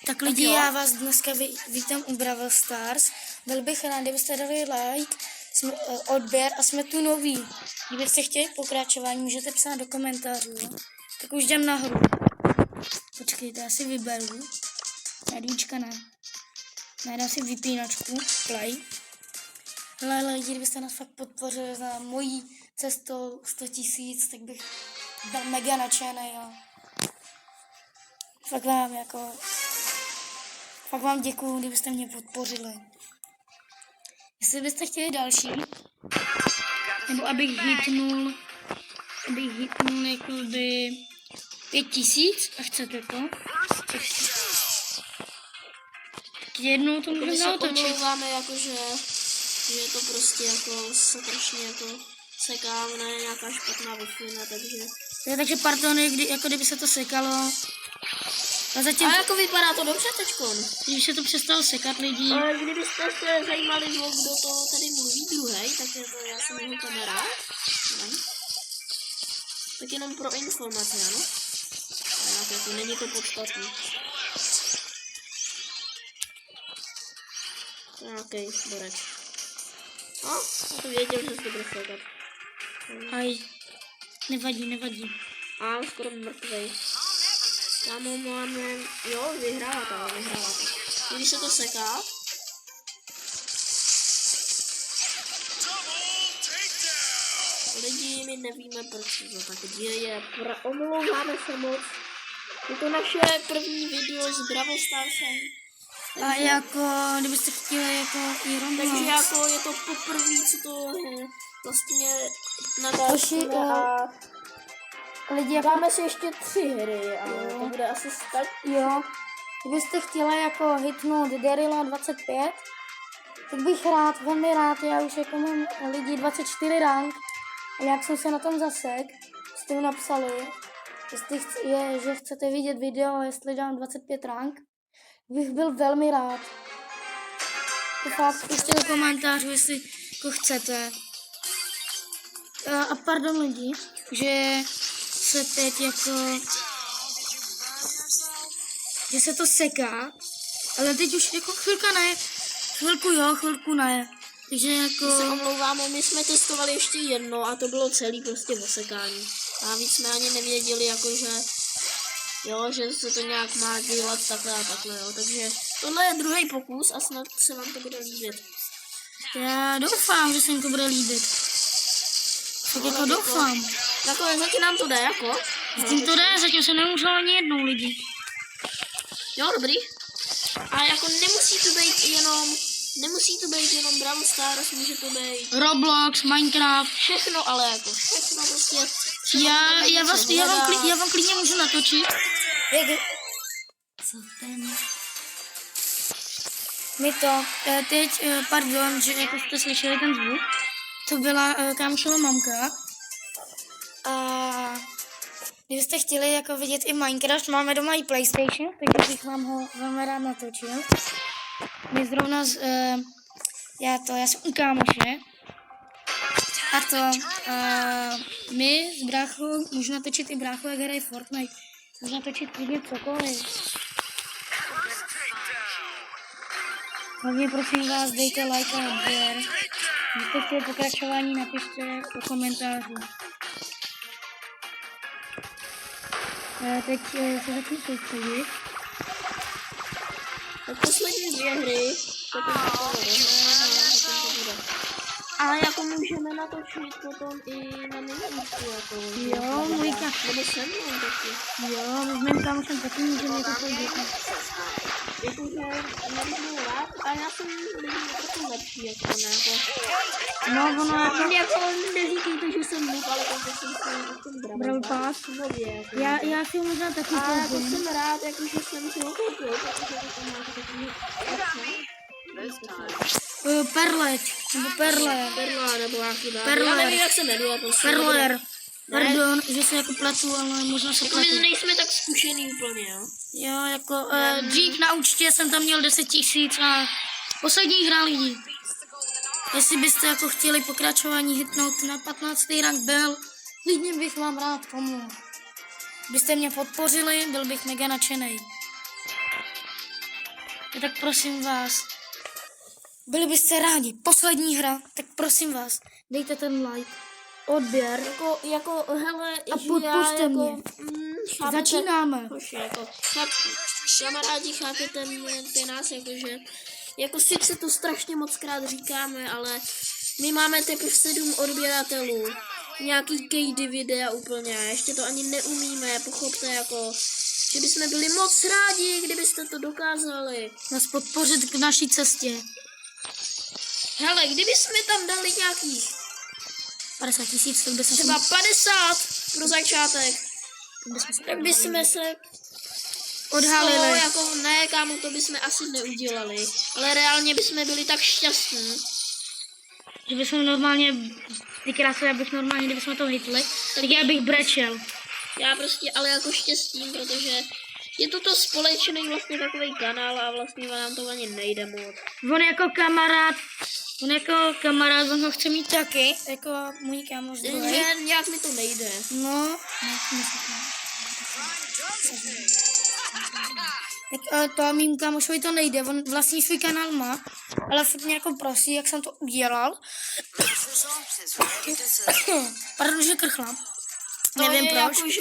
Tak lidi, já vás dneska vítám u Brawl Stars. Byl bych rád, kdybyste dali like, odběr a jsme tu noví. Kdybyste chtěli pokračování, můžete psát do komentářů. Jo? Tak už jdem nahoru. Počkejte, já si vyberu. Jednička ne. Najdám si vypínačku. Play. Ale lidi, kdybyste nás fakt podpořili za mojí cestou 100 000, tak bych byl mega nadšený. Fakt vám děkuju, kdybyste mě podpořili. Jestli byste chtěli další, nebo abych hitnul jakoby 5000 a chcete to, tak jednou to můžeme natočit. Omlouváme jakože, že je to prostě jako strašně jako sekávané, nějaká špatná wi-fi, Takže pardon, jako kdyby se to sekalo. A jako vypadá to dobře teďkon. Když se to přestalo sekat lidi. Ale kdybyste se zajímali, kdo to tady mluví druhý, tak je to, já jsem jeho kamarád. Ne? Tak jenom pro informace, ano? A jako není to podstatný. Nějaký borec. No, já to věděl, že se to bude sekat. Aj, nevadí. A skoro mrtvej. Kámo, máme, jo, vyhrála to. Když se to seká. Lidi, my nevíme, proč se to tak děje. Omlouváme se moc. Je to naše první video s Brawl Starsem. A jako, kdybyste chtěli jako i Roblox. Takže jako je to poprvé, co to vlastně natáčíme a lidi, jako dáme si ještě 3 hry a to bude asi tak. Jo, kdybyste chtěli jako hitnout Daryla 25, tak bych rád, velmi rád, já už jako mám lidi 24 rank, a jak jsem se na tom zasek, jste mi napsali, že chcete vidět video, jestli dám 25 rank, bych byl velmi rád. To fakt pište do komentářů, jestli jako chcete. A pardon lidi, že se teď jako, že se to seká, ale teď už jako chvilku jo, chvilku ne. Takže jako my se omlouváme, my jsme testovali ještě jedno a to bylo celý prostě osekání. A víc jsme ani nevěděli, jakože, jo, že se to nějak má dělat takhle a takhle, jo. Takže tohle je druhý pokus a snad se vám to bude líbit. Já doufám, že se jim to bude líbit. Tak jako doufám. Takhle zatím nám to jde, jako. Zatím to jde, zatím se neumřelo ani jednou lidi. Jo, dobrý. A jako nemusí to být jenom Brawl Stars, může to být Roblox, Minecraft. všechno, ale jako všechno prostě. Já vám klidně můžu natočit. Co ten? My to, teď, pardon, že jako jste slyšeli ten zvuk, to byla kámošova mamka. A kdybyste chtěli jako vidět i Minecraft, máme doma i PlayStation, takže bych vám ho velmi rád natočil. My zrovna já jsem u kámoše. A to my s bráchou, můžu natočit i bráchu, jak hraje Fortnite. Můžu natočit klidně cokoliv. Hlavně prosím vás, dejte like a odběr. Když jste chtěli pokračování, napište do komentářů. Teď se začnu soustředit. Tak poslední 2 hry, potom to bude. Ale jako můžeme natočit potom i na minulíčku, jako. Jo, můj kámoš. Nebo se mnou taky. Jo, my s mým kámošem taky můžeme to projít. Jakože nebudu rád a já jsem trochu lepší, jako ne, jako. No, ono Jako neříkejte, že jsem noob, ale protože jsem si Brawl Pass. Já si možná taky a jako koupím. jsem rád, jakože jsem si ho koupil, protože to má takový Perleť, nebo Perle. Perla, nebo nějaký dá. Perler. Já nevím, jak se jmenuje. Perler. Pardon, že se jako platu, ale možná se jako platu. my nejsme tak zkušený úplně, jo. Jo, jako dík na účtě jsem tam měl 10 000 a poslední hra lidi. Jestli byste jako chtěli pokračování hitnout na 15. rank byl, klidně bych vám rád pomohl. Kdybyste mě podpořili, byl bych mega nadšenej. tak prosím vás, byli byste rádi, poslední hra, tak prosím vás, dejte ten like, odběr, Hele, a podpořte mě. chápete, Začínáme. Hoši, kamarádi, chápete ty nás, jako sice to strašně moc krát říkáme, ale my máme teprve 7 odběratelů, nějaký kejdy videa úplně, ještě to ani neumíme, pochopte, že bychom byli moc rádi, kdybyste to dokázali. Nás podpořit k naší cestě. Hele, kdybychom tam dali nějakých 50 000, tak bychom třeba 50 pro začátek, tak bychom se odhalili. ne, kámo, to bychom asi neudělali, ale reálně bychom byli tak šťastní. Že bychom normálně, ty krásy, abych normálně, kdybychom to hitli, tak já bych brečel. Já prostě, ale jako štěstím, protože je to společný vlastně takový kanál a vlastně nám to ani nejde moc. On jako kamarád, on ho chce mít taky, jako můj kámoš druhý. Jenže nějak mi to nejde. No, tak to mým kámošovi to nejde, on vlastní svůj kanál má, ale furt mě jako prosí, jak jsem to udělal. Pardon, že krchla. To Nevím je proč.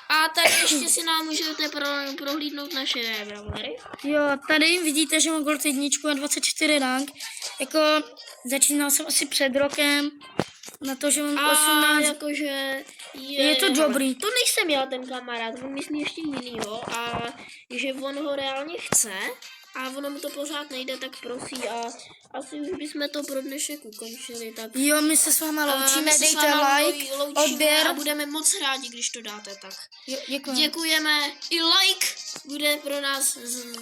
A tady ještě si nám můžete prohlídnout naše brawlery. Jo, tady vidíte, že mám Gold 1 a 24 rank. Jako začínal jsem asi před rokem. Na to, že mám 18. Je to dobrý. To nejsem já ten kamarád, on myslí ještě jinýho a že on ho reálně chce a ono mu to pořád nejde, tak prosí a asi už bychom to pro dnešek ukončili. Tak Jo, my se s váma loučíme, my se s dejte váma like, loučíme odběr. a budeme moc rádi, když to dáte tak. Jo, Děkujeme, i like bude pro nás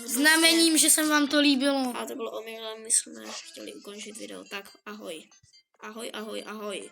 znamením, že se vám to líbilo. A to bylo omylem, my jsme chtěli ukončit video, tak ahoj. Ahoj, ahoj, ahoj.